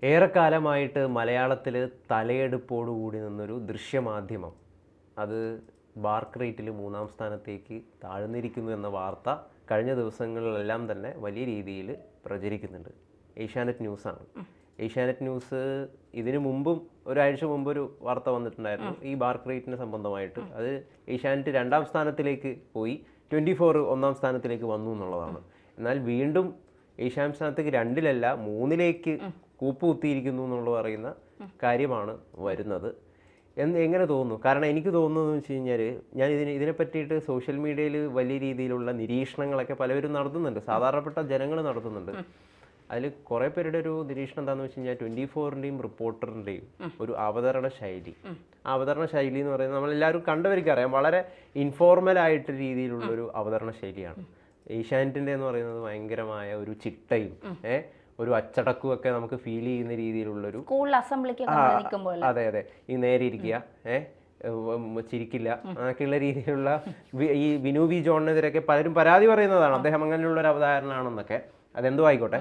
ഏറെക്കാലമായിട്ട് മലയാളത്തിൽ തലയെടുപ്പോടുകൂടി നിന്നൊരു ദൃശ്യമാധ്യമം അത് ബാർക്ക് റേറ്റിൽ 3-ാം സ്ഥാനത്തേക്ക് താഴ്ന്നിരിക്കുന്നു എന്ന വാർത്ത കഴിഞ്ഞ ദിവസങ്ങളിലെല്ലാം തന്നെ വലിയ രീതിയിൽ പ്രചരിക്കുന്നുണ്ട്. ഏഷ്യാനെറ്റ് ന്യൂസാണ്. ഏഷ്യാനെറ്റ് ന്യൂസ് ഇതിനു മുമ്പും ഒരാഴ്ച മുമ്പ് ഒരു വാർത്ത വന്നിട്ടുണ്ടായിരുന്നു ഈ ബാർക്ക് റേറ്റിനെ സംബന്ധമായിട്ട്. അത് ഏഷ്യാനെറ്റ് 2-ാം സ്ഥാനത്തിലേക്ക് പോയി, 24 1-ാം സ്ഥാനത്തിലേക്ക് വന്നു എന്നുള്ളതാണ്. എന്നാൽ വീണ്ടും ഏഷ്യാനെറ്റ് സ്ഥാനത്തേക്ക് 2-ലല്ല 3-ലേക്ക് കൂപ്പുകുത്തിയിരിക്കുന്നു എന്നുള്ളത് പറയുന്ന കാര്യമാണ് വരുന്നത്. എങ്ങനെ തോന്നുന്നു? കാരണം എനിക്ക് തോന്നുന്നതെന്ന് വെച്ച് കഴിഞ്ഞാൽ ഞാൻ ഇതിനെ പറ്റിയിട്ട് സോഷ്യൽ മീഡിയയിൽ വലിയ രീതിയിലുള്ള നിരീക്ഷണങ്ങളൊക്കെ പലവരും നടത്തുന്നുണ്ട്, സാധാരണപ്പെട്ട ജനങ്ങൾ നടത്തുന്നുണ്ട്. അതിൽ കുറേ പേരുടെ ഒരു നിരീക്ഷണം എന്താണെന്ന് വെച്ച് കഴിഞ്ഞാൽ 24-ൻ്റെയും റിപ്പോർട്ടറിൻ്റെയും ഒരു അവതരണ ശൈലി. ആ അവതരണ ശൈലി എന്ന് പറയുന്നത് നമ്മളെല്ലാവരും കണ്ടവർക്ക് അറിയാം, വളരെ ഇൻഫോർമലായിട്ട് രീതിയിലുള്ളൊരു അവതരണ ശൈലിയാണ്. ഏഷ്യാനെറ്റിൻ്റെ എന്ന് പറയുന്നത് ഭയങ്കരമായ ഒരു ചിട്ടയും ഒരു അച്ചടക്കവും ഒക്കെ നമുക്ക് ഫീൽ ചെയ്യുന്ന രീതിയിലുള്ളൊരു അതെ അതെ ഈ നേരെ ഇരിക്കുക, ചിരിക്കില്ല, അങ്ങനെയൊക്കെയുള്ള രീതിയിലുള്ള ഈ വിനു വി ജോണിനെതിരെയൊക്കെ പലരും പരാതി പറയുന്നതാണ്, അദ്ദേഹം അങ്ങനെയുള്ള ഒരു അവതാരണമാണെന്നൊക്കെ. അതെന്തോ ആയിക്കോട്ടെ.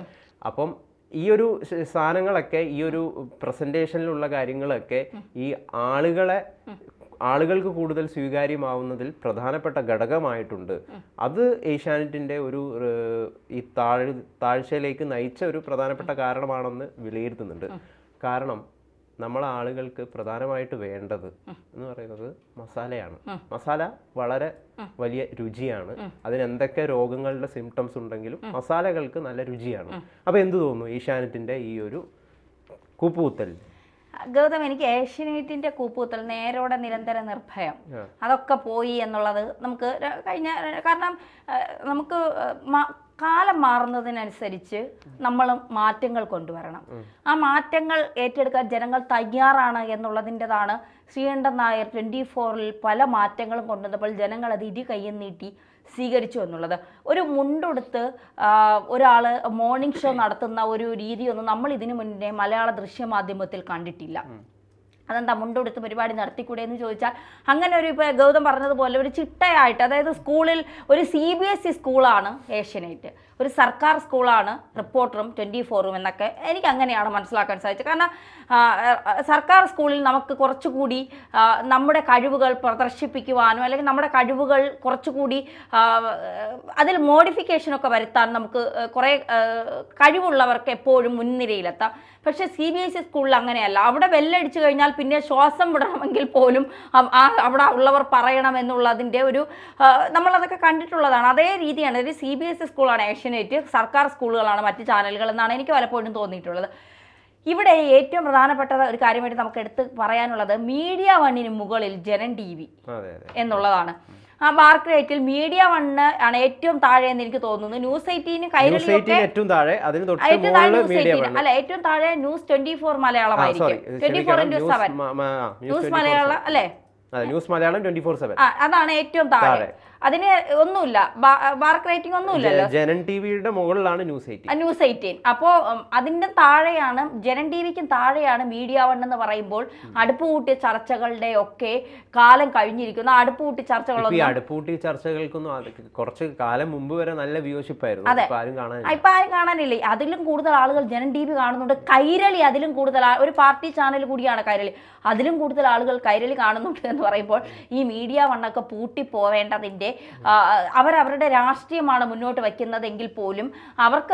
അപ്പം ഈ ഒരു സാധനങ്ങളൊക്കെ, ഈ ഒരു പ്രസന്റേഷനിലുള്ള കാര്യങ്ങളൊക്കെ ഈ ആളുകൾക്ക് കൂടുതൽ സ്വീകാര്യമാവുന്നതിൽ പ്രധാനപ്പെട്ട ഘടകമായിട്ടുണ്ട്. അത് ഏഷ്യാനെറ്റിൻ്റെ ഒരു ഈ താഴ്ചയിലേക്ക് നയിച്ച ഒരു പ്രധാനപ്പെട്ട കാരണമാണെന്ന് വിലയിരുത്തുന്നുണ്ട്. കാരണം നമ്മളെ ആളുകൾക്ക് പ്രധാനമായിട്ട് വേണ്ടത് എന്ന് പറയുന്നത് മസാലയാണ്. മസാല വളരെ വലിയ രുചിയാണ്. അതിനെന്തൊക്കെ രോഗങ്ങളുടെ സിംറ്റംസ് ഉണ്ടെങ്കിലും മസാലകൾക്ക് നല്ല രുചിയാണ്. അപ്പോൾ എന്ത് തോന്നുന്നു ഏഷ്യാനെറ്റിൻ്റെ ഈ ഒരു കൂപ്പുകുത്തൽ? ഗൗതം, എനിക്ക് ഏഷ്യാനെറ്റിന്റെ കൂപ്പുകുത്തൽ, നേരോടെ നിരന്തര നിർഭയം, അതൊക്കെ പോയി എന്നുള്ളത് നമുക്ക് കാരണം നമുക്ക് കാലം മാറുന്നതിനനുസരിച്ച് നമ്മൾ മാറ്റങ്ങൾ കൊണ്ടുവരണം. ആ മാറ്റങ്ങൾ ഏറ്റെടുക്കാൻ ജനങ്ങൾ തയ്യാറാണ് എന്നുള്ളതിൻ്റെതാണ് ശ്രീകണ്ഠൻ നായർ 24-ൽ പല മാറ്റങ്ങളും കൊണ്ടുവന്നപ്പോൾ ജനങ്ങൾ അത് ഇരു കയ്യും നീട്ടി സ്വീകരിച്ചു എന്നുള്ളത്. ഒരു മുണ്ടുടുത്ത് ഒരാൾ മോർണിംഗ് ഷോ നടത്തുന്ന ഒരു രീതിയൊന്നും നമ്മൾ ഇതിനു മുന്നേ മലയാള ദൃശ്യമാധ്യമത്തിൽ കണ്ടിട്ടില്ല. അതെന്താ മുണ്ടുടുത്ത് പരിപാടി നടത്തിക്കൂടെ എന്ന് ചോദിച്ചാൽ, അങ്ങനെ ഒരു ഇപ്പോൾ ഗൗതം പറഞ്ഞതുപോലെ ഒരു ചിട്ടയായിട്ട്, അതായത് സ്കൂളിൽ ഒരു CBSE സ്കൂളാണ് ഏഷ്യാനെറ്റ്, ഒരു സർക്കാർ സ്കൂളാണ് റിപ്പോർട്ടറും 24-ഉം എന്നൊക്കെ എനിക്ക് അങ്ങനെയാണ് മനസ്സിലാക്കാൻ സാധിച്ചത്. കാരണം സർക്കാർ സ്കൂളിൽ നമുക്ക് കുറച്ചുകൂടി നമ്മുടെ കഴിവുകൾ പ്രദർശിപ്പിക്കുവാനും അല്ലെങ്കിൽ നമ്മുടെ കഴിവുകൾ കുറച്ചുകൂടി അതിൽ മോഡിഫിക്കേഷനൊക്കെ വരുത്താൻ നമുക്ക് കുറേ കഴിവുള്ളവർക്ക് എപ്പോഴും മുൻനിരയിലെത്താം. പക്ഷേ CBSE സ്കൂളിൽ അങ്ങനെയല്ല. അവിടെ ബെല്ലടിച്ചു കഴിഞ്ഞാൽ പിന്നെ ശ്വാസം വിടണമെങ്കിൽ പോലും അവിടെ ഉള്ളവർ പറയണം എന്നുള്ളതിൻ്റെ ഒരു നമ്മളതൊക്കെ കണ്ടിട്ടുള്ളതാണ്. അതേ രീതിയാണ്. ഒരു CBSE സ്കൂളാണ് ഏഷ്യാനെറ്റ്, സർക്കാർ സ്കൂളുകളാണ് മറ്റ് ചാനലുകൾ എന്നാണ് എനിക്ക് പലപ്പോഴും തോന്നിയിട്ടുള്ളത്. ഇവിടെ ഏറ്റവും പ്രധാനപ്പെട്ട ഒരു കാര്യമായിട്ട് നമുക്ക് എടുത്ത് പറയാനുള്ളത് മീഡിയ 1-ന് മുകളിൽ ജനം TV എന്നുള്ളതാണ്. ആ ബാർക്ക് റേറ്റിൽ മീഡിയ 1 ആണ് ഏറ്റവും താഴെ എന്ന് എനിക്ക് തോന്നുന്നു. ന്യൂസ് 18 കൈരളിയൊക്കെ ഏറ്റവും താഴെ അല്ല, ഏറ്റവും താഴെ ന്യൂസ് 24 മലയാളമായിരിക്കും. 24x7 ന്യൂസ് മലയാളം അല്ലേ? ന്യൂസ് മലയാളം 24/7 അതാണ് ഏറ്റവും താഴെ. അതിന് ഒന്നുമില്ല, ബാർക്ക് റേറ്റിംഗ് ഒന്നുമില്ലല്ലോ. ജനം ടിവിയുടെ മുകളിലാണ് ന്യൂസ് 18. അപ്പോൾ അതിൻ്റെ താഴെയാണ്, ജനം ടിവിക്കും താഴെയാണ് മീഡിയ 1 എന്ന് പറയുമ്പോൾ അടുപ്പുകൂട്ടിയ ചർച്ചകളുടെ ഒക്കെ കാലം കഴിഞ്ഞിരിക്കുന്നു. അടുപ്പുകൂട്ടി ചർച്ചകൾക്കൊന്നും കുറച്ച് കാലം മുമ്പ് വരെ നല്ല വ്യൂഷിപ്പ് ആയിരുന്നു. ഇപ്പൊ ആരും കാണാനില്ലേ? അതിലും കൂടുതൽ ആളുകൾ ജനം ടി വി കാണുന്നുണ്ട്. കൈരളി അതിലും കൂടുതൽ, ഒരു പാർട്ടി ചാനൽ കൂടിയാണ് കൈരളി, അതിലും കൂടുതൽ ആളുകൾ കൈരളി കാണുന്നുണ്ട് എന്ന് പറയുമ്പോൾ ഈ മീഡിയ 1 ഒക്കെ പൂട്ടിപ്പോവേണ്ടതിൻ്റെ അവരവരുടെ രാഷ്ട്രീയമാണ് മുന്നോട്ട് വയ്ക്കുന്നതെങ്കിൽ പോലും അവർക്ക്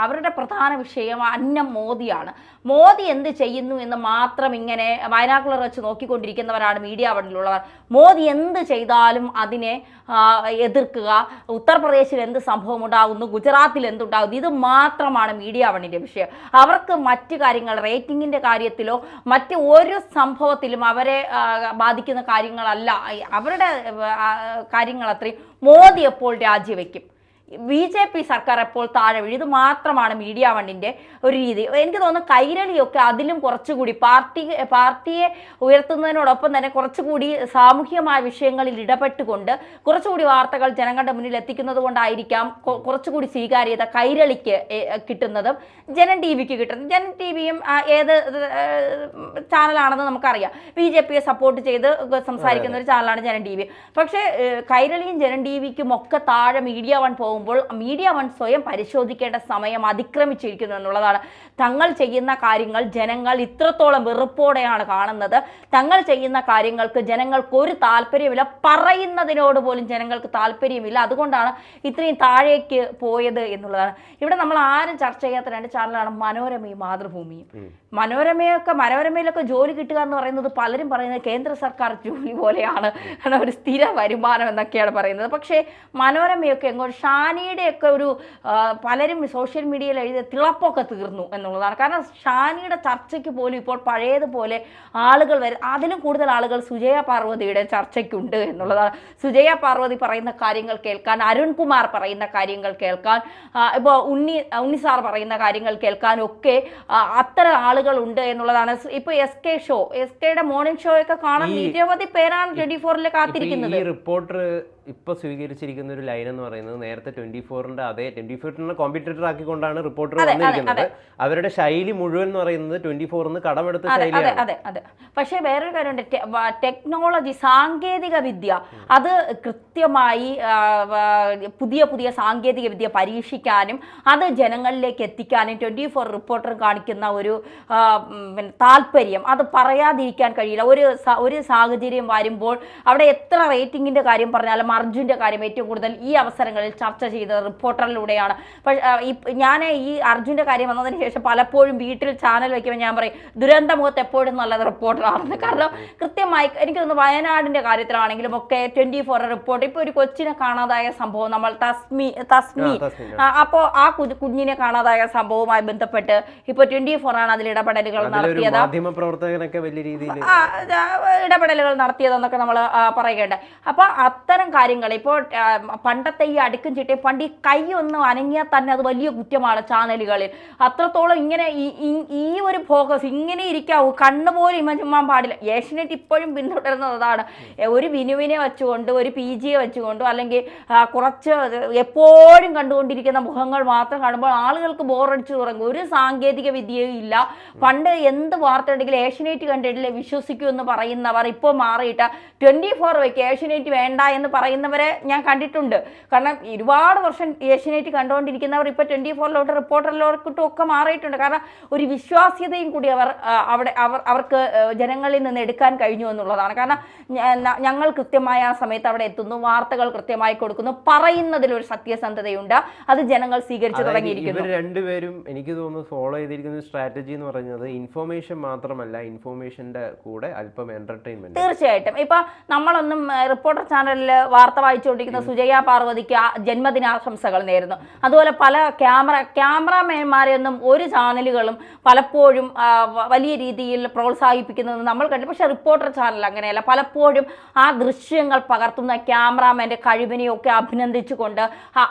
അവരുടെ പ്രധാന വിഷയം അന്നം മോദിയാണ്. മോദി എന്ത് ചെയ്യുന്നു എന്ന് മാത്രം ഇങ്ങനെ ബൈനാക്കുലർ വെച്ച് നോക്കിക്കൊണ്ടിരിക്കുന്നവരാണ് മീഡിയ 1-ലുള്ളവർ. മോദി എന്ത് ചെയ്താലും അതിനെ എതിർക്കുക, ഉത്തർപ്രദേശിൽ എന്ത് സംഭവം ഉണ്ടാകുന്നു, ഗുജറാത്തിൽ എന്തുണ്ടാകുന്നു, ഇത് മാത്രമാണ് മീഡിയ 1-ന്റെ വിഷയം. അവർക്ക് മറ്റു കാര്യങ്ങൾ, റേറ്റിംഗിൻ്റെ കാര്യത്തിലോ മറ്റ് ഒരു സംഭവത്തിലും അവരെ ബാധിക്കുന്ന കാര്യങ്ങളല്ല. അവരുടെ കാര്യങ്ങൾ അത്രയും മോദി എപ്പോൾ രാജിവെക്കും, BJP സർക്കാർ എപ്പോൾ താഴെ വീഴും, ഇത് മാത്രമാണ് മീഡിയ 1-ന്റെ ഒരു രീതി. എനിക്ക് തോന്നുന്നു കൈരളിയൊക്കെ അതിലും കുറച്ചുകൂടി പാർട്ടിയെ ഉയർത്തുന്നതിനോടൊപ്പം തന്നെ കുറച്ചുകൂടി സാമൂഹ്യമായ വിഷയങ്ങളിൽ ഇടപെട്ടുകൊണ്ട് കുറച്ചുകൂടി വാർത്തകൾ ജനങ്ങളുടെ മുന്നിൽ എത്തിക്കുന്നത് കൊണ്ടായിരിക്കാം കുറച്ചുകൂടി സ്വീകാര്യത കൈരളിക്ക് കിട്ടുന്നതും ജനം ടിവിക്ക് കിട്ടുന്നത്. ജനം ടിവിയും ഏത് ചാനലാണെന്ന് നമുക്കറിയാം, BJPയെ സപ്പോർട്ട് ചെയ്ത് സംസാരിക്കുന്ന ഒരു ചാനലാണ് ജനം ടി വി. പക്ഷേ കൈരളിയും ജനം ടിവിക്കും ഒക്കെ താഴെ മീഡിയ 1 പോകും പോകുമ്പോൾ മീഡിയ വൺ സ്വയം പരിശോധിക്കേണ്ട സമയം അതിക്രമിച്ചിരിക്കുന്നു എന്നുള്ളതാണ്. തങ്ങൾ ചെയ്യുന്ന കാര്യങ്ങൾ ജനങ്ങൾ ഇത്രത്തോളം വെറുപ്പോടെയാണ് കാണുന്നത്. തങ്ങൾ ചെയ്യുന്ന കാര്യങ്ങൾക്ക് ജനങ്ങൾക്ക് ഒരു താല്പര്യമില്ല, പറയുന്നതിനോട് പോലും ജനങ്ങൾക്ക് താല്പര്യമില്ല. അതുകൊണ്ടാണ് ഇത്രയും താഴേക്ക് പോയത് എന്നുള്ളതാണ്. ഇവിടെ നമ്മൾ ആരും ചർച്ച ചെയ്യാത്ത രണ്ട് ചാനലാണ് മനോരമയും മാതൃഭൂമിയും. മനോരമയിലൊക്കെ ജോലി കിട്ടുക എന്ന് പറയുന്നത് പലരും പറയുന്നത് കേന്ദ്ര സർക്കാർ ജോലി പോലെയാണ്, കാരണം ഒരു സ്ഥിര വരുമാനം എന്നൊക്കെയാണ് പറയുന്നത്. പക്ഷേ മനോരമയൊക്കെ എങ്ങോട്ട് ഷാനിയുടെയൊക്കെ ഒരു പലരും സോഷ്യൽ മീഡിയയിൽ എഴുതിയ തിളപ്പൊക്കെ തീർന്നു എന്നുള്ളതാണ്. കാരണം ഷാനിയുടെ ചർച്ചയ്ക്ക് പോലും ഇപ്പോൾ പഴയതുപോലെ ആളുകൾ വരും. അതിലും കൂടുതൽ ആളുകൾ സുജയ പാർവതിയുടെ ചർച്ചയ്ക്കുണ്ട് എന്നുള്ളതാണ്. സുജയ പാർവതി പറയുന്ന കാര്യങ്ങൾ കേൾക്കാൻ, അരുൺകുമാർ പറയുന്ന കാര്യങ്ങൾ കേൾക്കാൻ, ഇപ്പോൾ ഉണ്ണി സാർ പറയുന്ന കാര്യങ്ങൾ കേൾക്കാനും ഒക്കെ അത്തരം ആളുകൾ ഉണ്ട് എന്നുള്ളതാണ്. ഇപ്പൊ എസ് കെയുടെ മോർണിംഗ് ഷോ ഒക്കെ കാണാൻ നിരവധി പേരാണ് 24-ൽ കാത്തിരിക്കുന്നത്. ഈ റിപ്പോർട്ടർ ഇപ്പൊ സ്വീകരിച്ചിരിക്കുന്ന ഒരു ലൈൻ എന്ന് പറയുന്നത് നേരത്തെ 24-ന്റെ അതേ 24-നെ കോമ്പറ്റീറ്റർ ആക്കിക്കൊണ്ടാണ് റിപ്പോർട്ടർ വന്നിരിക്കുന്നത്. അവരുടെ ശൈലി മുഴുവൻ എന്ന് പറയുന്നത് 24-ന്ന് കടമെടുത്ത ശൈലിയാണ്. അതെ അതെ. പക്ഷേ വേറൊരു കാര്യമുണ്ട്, ടെക്നോളജി, സാങ്കേതിക വിദ്യ, അത് കൃത്യമായി പുതിയ സാങ്കേതിക വിദ്യ പരീക്ഷിക്കാനും അത് ജനങ്ങളിലേക്ക് എത്തിക്കാനും 24 റിപ്പോർട്ടർ കാണിക്കുന്ന ഒരു താല്പര്യം അത് പറയാതിരിക്കാൻ കഴിയില്ല. ഒരു സാഹചര്യം വരുമ്പോൾ അവിടെ എത്ര റേറ്റിംഗിന്റെ കാര്യം പറഞ്ഞാലും അർജുൻ്റെ കാര്യം ഏറ്റവും കൂടുതൽ ഈ അവസരങ്ങളിൽ ചർച്ച ചെയ്തത് റിപ്പോർട്ടറിലൂടെയാണ്. ഞാൻ ഈ അർജുൻ്റെ കാര്യം വന്നതിന് ശേഷം പലപ്പോഴും വീട്ടിൽ ചാനൽ വയ്ക്കുമ്പോൾ ഞാൻ പറയും ദുരന്തമുഖത്ത് എപ്പോഴും നല്ലത് റിപ്പോർട്ടറാണെന്ന്. കാരണം കൃത്യമായി എനിക്ക് തോന്നുന്നു വയനാടിൻ്റെ കാര്യത്തിലാണെങ്കിലും ഒക്കെ 24 റിപ്പോർട്ട്. ഇപ്പോൾ ഒരു കൊച്ചിനെ കാണാതായ സംഭവം, നമ്മൾ തസ്മി അപ്പോൾ ആ കുഞ്ഞിനെ കാണാതായ സംഭവവുമായി ബന്ധപ്പെട്ട് ഇപ്പോൾ 24 ആണ് അതിൽ ഇടപെടലുകൾ നടത്തിയത്, ഇടപെടലുകൾ നടത്തിയതെന്നൊക്കെ നമ്മൾ പറയുകയുണ്ട്. അപ്പോൾ അത്തരം കാര്യങ്ങൾ ഇപ്പോൾ പണ്ടത്തെ ഈ അടുക്കും ചിട്ടയും പണ്ട് ഈ കൈ ഒന്ന് അനങ്ങിയാൽ തന്നെ അത് വലിയ കുറ്റമാണ് ചാനലുകളിൽ. അത്രത്തോളം ഇങ്ങനെ ഈ ഒരു ഫോക്കസ് ഇങ്ങനെ ഇരിക്കാവൂ, കണ്ണുപോലും ഇമജുമ്മാൻ പാടില്ല. ഏഷ്യനെറ്റ് ഇപ്പോഴും പിന്തുടരുന്നത് അതാണ്. ഒരു വിനുവിനെ വെച്ചുകൊണ്ട്, ഒരു PG-യെ വെച്ചുകൊണ്ടോ അല്ലെങ്കിൽ കുറച്ച് എപ്പോഴും കണ്ടുകൊണ്ടിരിക്കുന്ന മുഖങ്ങൾ മാത്രം കാണുമ്പോൾ ആളുകൾക്ക് ബോറടിച്ചു തുടങ്ങും. ഒരു സാങ്കേതിക വിദ്യയും ഇല്ല. പണ്ട് എന്ത് വാർത്ത ഉണ്ടെങ്കിലും ഏഷ്യനെറ്റ് കണ്ടിട്ടില്ലേ വിശ്വസിക്കൂ എന്ന് പറയുന്നവർ ഇപ്പോൾ മാറിയിട്ട് 24 വയ്ക്ക്, ഏഷ്യനെറ്റ് വേണ്ട എന്ന് പറയുന്നവരെ ഞാൻ കണ്ടിട്ടുണ്ട്. കാരണം ഒരുപാട് വർഷം ഏഷ്യനെറ്റ് കണ്ടുകൊണ്ടിരിക്കുന്നവർ ഇപ്പോൾ 24-ലോട്ട് റിപ്പോർട്ടറിലോട്ടും ഒക്കെ മാറിയിട്ടുണ്ട്. കാരണം ഒരു വിശ്വാസ്യതയും കൂടി അവർക്ക് ജനങ്ങളിൽ നിന്ന് എടുക്കാൻ കഴിഞ്ഞു എന്നുള്ളതാണ്. കാരണം ഞങ്ങൾ കൃത്യമായ ആ സമയത്ത് അവിടെ എത്തുന്നു, വാർത്തകൾ കൃത്യമായി കൊടുക്കുന്നു, പറയുന്നതിലൊരു സത്യസന്ധതയുണ്ട്, അത് ജനങ്ങൾ സ്വീകരിച്ചു തുടങ്ങിയിരിക്കുന്നു. ഇവർ രണ്ടുപേരും എനിക്ക് തോന്നുന്നു ഫോളോ ചെയ്തിരിക്കുന്ന സ്ട്രാറ്റജി എന്ന് പറയുന്നത് ഇൻഫോർമേഷൻ മാത്രമല്ല, ഇൻഫോർമേഷന്റെ കൂടെ അല്പം എന്റർടൈൻമെന്റ്. തീർച്ചയായിട്ടും. ഇപ്പൊ നമ്മളൊന്നും റിപ്പോർട്ടർ ചാനലിൽ വാർത്ത വായിച്ചുകൊണ്ടിരിക്കുന്ന സുജയ പാർവതിക്ക് ജന്മദിനാശംസകൾ നേരുന്നു. അതുപോലെ പല ക്യാമറാമാൻമാരെയൊന്നും ഒരു ചാനലുകളും പലപ്പോഴും വലിയ രീതിയിൽ പ്രോത്സാഹിപ്പിക്കുന്നത് നമ്മൾ കണ്ടു. പക്ഷെ റിപ്പോർട്ടർ ചാനൽ അങ്ങനെയല്ല. പലപ്പോഴും ആ ദൃശ്യങ്ങൾ പകർത്തുന്ന ക്യാമറാമാൻ്റെ കഴിവിനെയൊക്കെ അഭിനന്ദിച്ചുകൊണ്ട്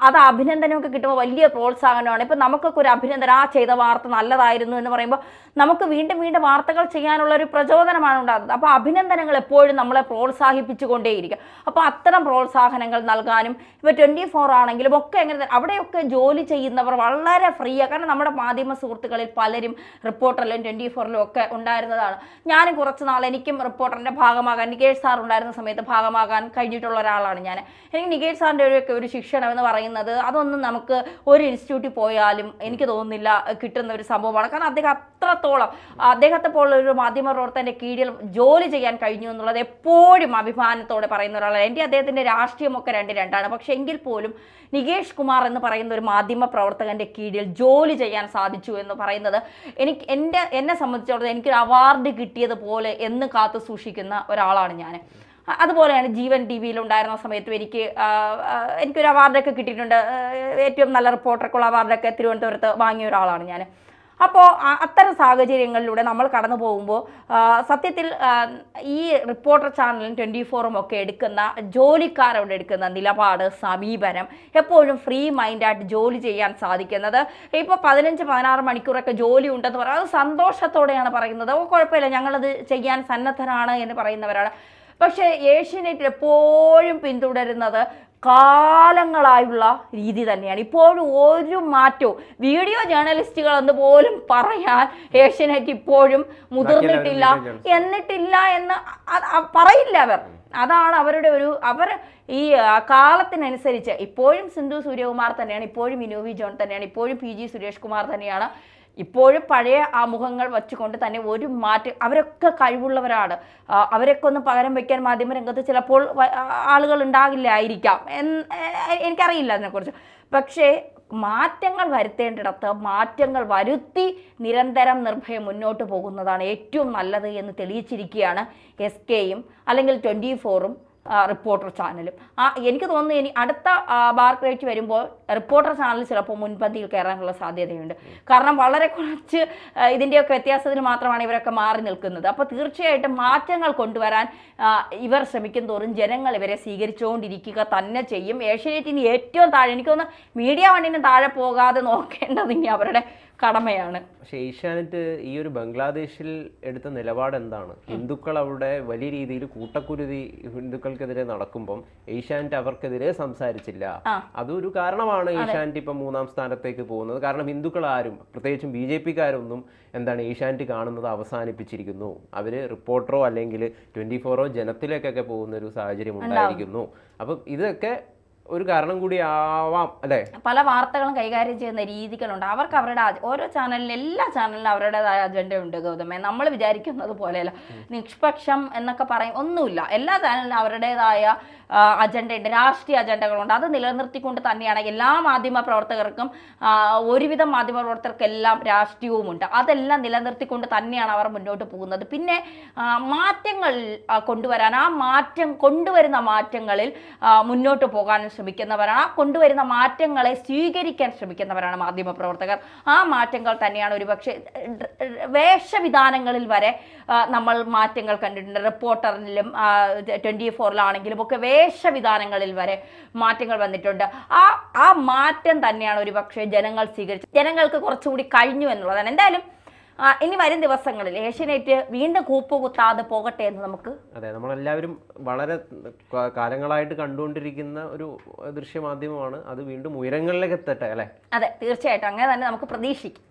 അത് അഭിനന്ദനമൊക്കെ കിട്ടുമ്പോൾ വലിയ പ്രോത്സാഹനമാണ്. ഇപ്പം നമുക്കൊക്കെ ഒരു അഭിനന്ദനം, ആ ചെയ്ത വാർത്ത നല്ലതായിരുന്നു എന്ന് പറയുമ്പോൾ നമുക്ക് വീണ്ടും വീണ്ടും വാർത്തകൾ ചെയ്യാനുള്ള ഒരു പ്രചോദനമാണ് ഉണ്ടാകുന്നത്. അപ്പോൾ അഭിനന്ദനങ്ങൾ എപ്പോഴും നമ്മളെ പ്രോത്സാഹിപ്പിച്ചുകൊണ്ടേയിരിക്കും. അപ്പോൾ അത്തരം പ്രോത്സാഹനങ്ങൾ നൽകാനും ഇപ്പോൾ 24 ആണെങ്കിലും ഒക്കെ എങ്ങനെ അവിടെയൊക്കെ ജോലി ചെയ്യുന്നവർ വളരെ ഫ്രീ ആണ്. കാരണം നമ്മുടെ മാധ്യമ സുഹൃത്തുക്കളിൽ പലരും റിപ്പോർട്ടറിലും 24-ലും ഒക്കെ ഉണ്ടായിരുന്നതാണ്. ഞാനും കുറച്ച് നാൾ എനിക്കും റിപ്പോർട്ടറിൻ്റെ ഭാഗമാകാൻ, നികേഷ് സാർ ഉണ്ടായിരുന്ന സമയത്ത് ഭാഗമാകാൻ കഴിഞ്ഞിട്ടുള്ള ഒരാളാണ് ഞാൻ. എനിക്ക് നികേഷ് സാറിൻ്റെ ഒരു ശിക്ഷണം എന്ന് പറയുന്നത് അതൊന്നും നമുക്ക് ഒരു ഇൻസ്റ്റിറ്റ്യൂട്ടിൽ പോയാലും എനിക്ക് തോന്നുന്നില്ല കിട്ടുന്ന ഒരു സംഭവമാണ്. കാരണം അദ്ദേഹം അത്രത്തോളം, അദ്ദേഹത്തെ പോലുള്ള ഒരു മാധ്യമ പ്രവർത്തകൻ്റെ കീഴിൽ ജോലി ചെയ്യാൻ കഴിഞ്ഞു എന്നുള്ളത് എപ്പോഴും അഭിമാനത്തോടെ പറയുന്ന ഒരാളാണ്. എൻ്റെ അദ്ദേഹത്തിൻ്റെ രാഷ്ട്രീയമൊക്കെ രണ്ടാണ്. പക്ഷെ എങ്കിൽ പോലും നികേഷ് കുമാർ എന്ന് പറയുന്ന ഒരു മാധ്യമ പ്രവർത്തകൻ്റെ കീഴിൽ ജോലി ചെയ്യാൻ സാധിച്ചു എന്ന് പറയുന്നത് എന്നെ സംബന്ധിച്ചിടത്തോളം എനിക്കൊരു അവാർഡ് കിട്ടിയതുപോലെ എന്ന് കാത്തു സൂക്ഷിക്കുന്ന ഒരാളാണ് ഞാൻ. അതുപോലെയാണ് ജീവൻ TV-യിൽ ഉണ്ടായിരുന്ന സമയത്തും എനിക്കൊരു അവാർഡൊക്കെ കിട്ടിയിട്ടുണ്ട്. ഏറ്റവും നല്ല റിപ്പോർട്ടർക്കുള്ള അവാർഡൊക്കെ തിരുവനന്തപുരത്ത് വാങ്ങിയ ഒരാളാണ് ഞാൻ. അപ്പോൾ അത്തരം സാഹചര്യങ്ങളിലൂടെ നമ്മൾ കടന്നു പോകുമ്പോൾ സത്യത്തിൽ ഈ റിപ്പോർട്ടർ ചാനലും 24-ഉം ഒക്കെ എടുക്കുന്ന ജോലിക്കാരോട് എടുക്കുന്ന നിലപാട്, സമീപനം എപ്പോഴും ഫ്രീ മൈൻഡായിട്ട് ജോലി ചെയ്യാൻ സാധിക്കുന്നത്. ഇപ്പോൾ 15-16 മണിക്കൂറൊക്കെ ജോലി ഉണ്ടെന്ന് പറയുന്നത് അത് സന്തോഷത്തോടെയാണ് പറയുന്നത്. കുഴപ്പമില്ല, ഞങ്ങളത് ചെയ്യാൻ സന്നദ്ധരാണ് എന്ന് പറയുന്നവരാണ്. പക്ഷേ ഏഷ്യനെറ്റിൽ എപ്പോഴും പിന്തുടരുന്നത് കാലങ്ങളായുള്ള രീതി തന്നെയാണ്. ഇപ്പോഴും ഒരു മാറ്റവും വീഡിയോ ജേർണലിസ്റ്റുകൾ എന്ന് പോലും പറയാൻ ഏഷ്യാനെറ്റ് ഇപ്പോഴും മുതിർന്നിട്ടില്ല എന്ന് പറയില്ല അവർ. അതാണ് അവരുടെ അവർ ഈ കാലത്തിനനുസരിച്ച് ഇപ്പോഴും സിന്ധു സൂര്യകുമാർ തന്നെയാണ്, ഇപ്പോഴും ഇനോവി ജോൺ തന്നെയാണ്, ഇപ്പോഴും PG സുരേഷ് കുമാർ തന്നെയാണ്, ഇപ്പോഴും പഴയ ആ മുഖങ്ങൾ വച്ചുകൊണ്ട് തന്നെ ഒരു മാറ്റം. അവരൊക്കെ കഴിവുള്ളവരാണ്. അവരൊക്കെ ഒന്ന് പകരം വയ്ക്കാൻ മാധ്യമരംഗത്ത് ചിലപ്പോൾ ആളുകൾ ഉണ്ടാകില്ലായിരിക്കാം, എനിക്കറിയില്ല അതിനെക്കുറിച്ച്. പക്ഷേ മാറ്റങ്ങൾ വരുത്തേണ്ടിടത്ത് മാറ്റങ്ങൾ വരുത്തി നിരന്തരം നിർഭയം മുന്നോട്ട് പോകുന്നതാണ് ഏറ്റവും നല്ലത് എന്ന് തെളിയിച്ചിരിക്കുകയാണ് SKയും അല്ലെങ്കിൽ 24ഉം റിപ്പോർട്ടർ ചാനലും. എനിക്ക് തോന്നുന്നു ഇനി അടുത്ത ബാർക്ലേറ്റ് വരുമ്പോൾ റിപ്പോർട്ടർ ചാനൽ ചിലപ്പോൾ മുൻപന്തിയിൽ കയറാനുള്ള സാധ്യതയുണ്ട്. കാരണം വളരെ കുറച്ച് ഇതിൻ്റെയൊക്കെ വ്യത്യാസത്തിൽ മാത്രമാണ് ഇവരൊക്കെ മാറി നിൽക്കുന്നത്. അപ്പോൾ തീർച്ചയായിട്ടും മാറ്റങ്ങൾ കൊണ്ടുവരാൻ ഇവർ ശ്രമിക്കും തോറും ജനങ്ങൾ ഇവരെ സ്വീകരിച്ചുകൊണ്ടിരിക്കുക തന്നെ ചെയ്യും. ഏഷ്യാനെറ്റിന് ഏറ്റവും താഴെ, എനിക്ക് തോന്നുന്നു മീഡിയ വണ്ണിന് താഴെ പോകാതെ നോക്കേണ്ടത് ഇനി അവരുടെ കടമയാണ്. പക്ഷേ ഏഷ്യാനെറ്റ് ഈ ഒരു ബംഗ്ലാദേശിൽ എടുത്ത നിലപാട് എന്താണ്? ഹിന്ദുക്കൾ അവിടെ വലിയ രീതിയിൽ കൂട്ടക്കുരുതി ഹിന്ദുക്കൾക്കെതിരെ നടക്കുമ്പം ഏഷ്യാനെറ്റ് അവർക്കെതിരെ സംസാരിച്ചില്ല. അതൊരു കാരണമാണ് ഏഷ്യാനെറ്റ് ഇപ്പം 3-ാം സ്ഥാനത്തേക്ക് പോകുന്നത്. കാരണം ഹിന്ദുക്കൾ ആരും, പ്രത്യേകിച്ചും BJP-ക്കാരൊന്നും ഏഷ്യാനെറ്റ് കാണുന്നത് അവസാനിപ്പിച്ചിരിക്കുന്നു. അവര് റിപ്പോർട്ടറോ അല്ലെങ്കിൽ 24ഓ ജനത്തിലേക്കൊക്കെ പോകുന്ന ഒരു സാഹചര്യം ഉണ്ടായിരിക്കുന്നു. അപ്പം ഇതൊക്കെ ഒരു കാരണം കൂടി ആവാം അല്ലേ? പല വാർത്തകളും കൈകാര്യം ചെയ്യുന്ന രീതികളുണ്ട്. അവർക്ക് അവരുടെ ഓരോ ചാനലിനും, എല്ലാ ചാനലിനും അവരുടേതായ അജണ്ട ഉണ്ട് ഗൗതമേ. നമ്മൾ വിചാരിക്കുന്നത് പോലെയല്ല നിഷ്പക്ഷം എന്നൊക്കെ പറയും, ഒന്നുമില്ല. എല്ലാ ചാനലിനും അവരുടേതായ അജണ്ടയുണ്ട്, രാഷ്ട്രീയ അജണ്ടകളുണ്ട്. അത് നിലനിർത്തിക്കൊണ്ട് തന്നെയാണ് എല്ലാ മാധ്യമ പ്രവർത്തകർക്കും, ഒരുവിധം മാധ്യമ പ്രവർത്തകർക്കെല്ലാം രാഷ്ട്രീയവുമുണ്ട്. അതെല്ലാം നിലനിർത്തിക്കൊണ്ട് തന്നെയാണ് അവർ മുന്നോട്ട് പോകുന്നത്. പിന്നെ മാറ്റങ്ങൾ കൊണ്ടുവരാൻ, ആ മാറ്റം കൊണ്ടുവരുന്ന മാറ്റങ്ങളിൽ മുന്നോട്ട് പോകാനും ശ്രമിക്കുന്നവരാണ്. ആ കൊണ്ടുവരുന്ന മാറ്റങ്ങളെ സ്വീകരിക്കാൻ ശ്രമിക്കുന്നവരാണ് മാധ്യമ പ്രവർത്തകർ. ആ മാറ്റങ്ങൾ തന്നെയാണ് ഒരുപക്ഷെ വേഷവിധാനങ്ങളിൽ വരെ നമ്മൾ മാറ്റങ്ങൾ കണ്ടിട്ടുണ്ട്. റിപ്പോർട്ടറിലും 24-ലാണെങ്കിലും ഒക്കെ വേഷവിധാനങ്ങളിൽ വരെ മാറ്റങ്ങൾ വന്നിട്ടുണ്ട്. ആ മാറ്റം തന്നെയാണ് ഒരുപക്ഷെ ജനങ്ങൾ സ്വീകരിച്ചത്. ജനങ്ങൾക്ക് കുറച്ചുകൂടി കഴിഞ്ഞു എന്നുള്ളതാണ്. എന്തായാലും ഇനി വരും ദിവസങ്ങളിൽ ഏഷ്യാനെറ്റ് വീണ്ടും കൂപ്പുകുത്താതെ പോകട്ടെ എന്ന് നമുക്ക്. അതെ, നമ്മളെല്ലാവരും വളരെ കാലങ്ങളായിട്ട് കണ്ടുകൊണ്ടിരിക്കുന്ന ഒരു ദൃശ്യമാധ്യമമാണ്. അത് വീണ്ടും ഉയരങ്ങളിലേക്ക് എത്തട്ടെ അല്ലേ? അതെ, തീർച്ചയായിട്ടും അങ്ങനെ തന്നെ നമുക്ക് പ്രതീക്ഷിക്കാം.